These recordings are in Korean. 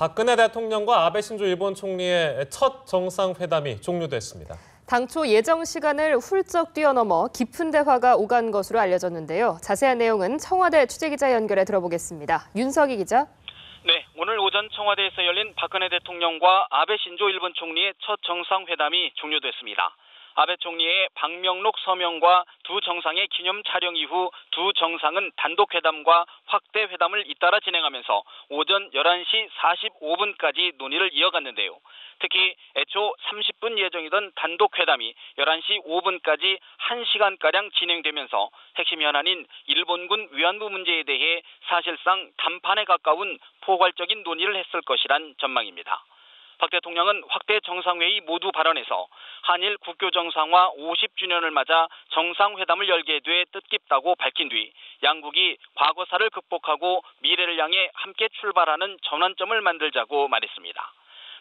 박근혜 대통령과 아베 신조 일본 총리의 첫 정상회담이 종료됐습니다. 당초 예정 시간을 훌쩍 뛰어넘어 깊은 대화가 오간 것으로 알려졌는데요. 자세한 내용은 청와대 취재기자 연결해 들어보겠습니다. 윤석희 기자. 네, 오늘 오전 청와대에서 열린 박근혜 대통령과 아베 신조 일본 총리의 첫 정상회담이 종료됐습니다. 아베 총리의 방명록 서명과 두 정상의 기념 촬영 이후 두 정상은 단독 회담과 확대 회담을 잇따라 진행하면서 오전 11시 45분까지 논의를 이어갔는데요. 특히 애초 30분 예정이던 단독 회담이 11시 5분까지 1시간가량 진행되면서 핵심 현안인 일본군 위안부 문제에 대해 사실상 단판에 가까운 포괄적인 논의를 했을 것이란 전망입니다. 박 대통령은 확대 정상회의 모두 발언에서 한일 국교 정상화 50주년을 맞아 정상회담을 열게 돼 뜻깊다고 밝힌 뒤 양국이 과거사를 극복하고 미래를 향해 함께 출발하는 전환점을 만들자고 말했습니다.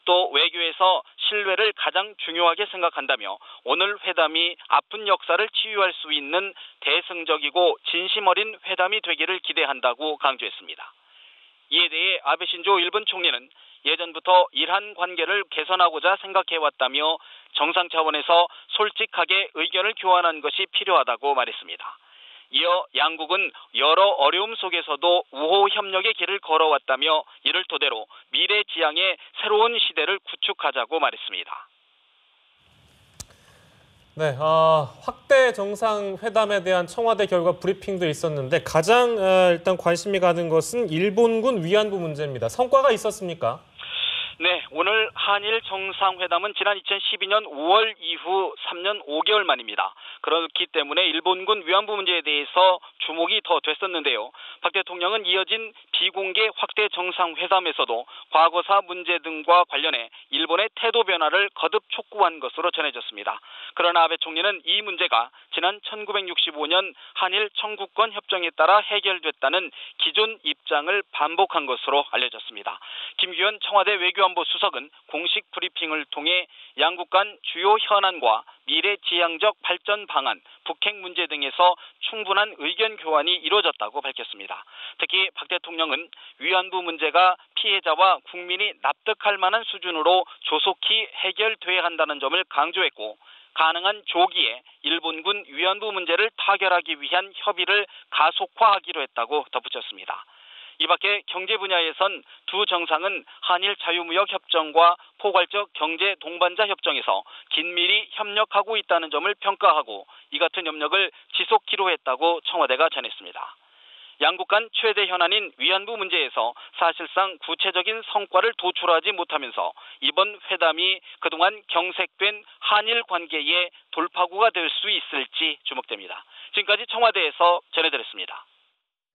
또 외교에서 신뢰를 가장 중요하게 생각한다며 오늘 회담이 아픈 역사를 치유할 수 있는 대승적이고 진심 어린 회담이 되기를 기대한다고 강조했습니다. 이에 대해 아베 신조 일본 총리는 예전부터 일한 관계를 개선하고자 생각해왔다며 정상 차원에서 솔직하게 의견을 교환한 것이 필요하다고 말했습니다. 이어 양국은 여러 어려움 속에서도 우호 협력의 길을 걸어왔다며 이를 토대로 미래 지향의 새로운 시대를 구축하자고 말했습니다. 네, 확대 정상회담에 대한 청와대 결과 브리핑도 있었는데 가장 일단 관심이 가는 것은 일본군 위안부 문제입니다. 성과가 있었습니까? 네, 오늘 한일 정상회담은 지난 2012년 5월 이후 3년 5개월 만입니다. 그렇기 때문에 일본군 위안부 문제에 대해서 주목이 더 됐었는데요. 박 대통령은 이어진 비공개 확대 정상회담에서도 과거사 문제 등과 관련해 일본의 태도 변화를 거듭 촉구한 것으로 전해졌습니다. 그러나 아베 총리는 이 문제가 지난 1965년 한일 청구권 협정에 따라 해결됐다는 기존 입장을 반복한 것으로 알려졌습니다. 김규현 청와대 외교안보 수석은 공식 브리핑을 통해 양국 간 주요 현안과 미래지향적 발전 방안, 북핵 문제 등에서 충분한 의견 교환이 이루어졌다고 밝혔습니다. 특히 박 대통령은 위안부 문제가 피해자와 국민이 납득할 만한 수준으로 조속히 해결돼야 한다는 점을 강조했고 가능한 조기에 일본군 위안부 문제를 타결하기 위한 협의를 가속화하기로 했다고 덧붙였습니다. 이 밖에 경제 분야에선 두 정상은 한일 자유무역 협정과 포괄적 경제 동반자 협정에서 긴밀히 협력하고 있다는 점을 평가하고 이 같은 협력을 지속키로 했다고 청와대가 전했습니다. 양국 간 최대 현안인 위안부 문제에서 사실상 구체적인 성과를 도출하지 못하면서 이번 회담이 그동안 경색된 한일 관계의 돌파구가 될 수 있을지 주목됩니다. 지금까지 청와대에서 전해드렸습니다.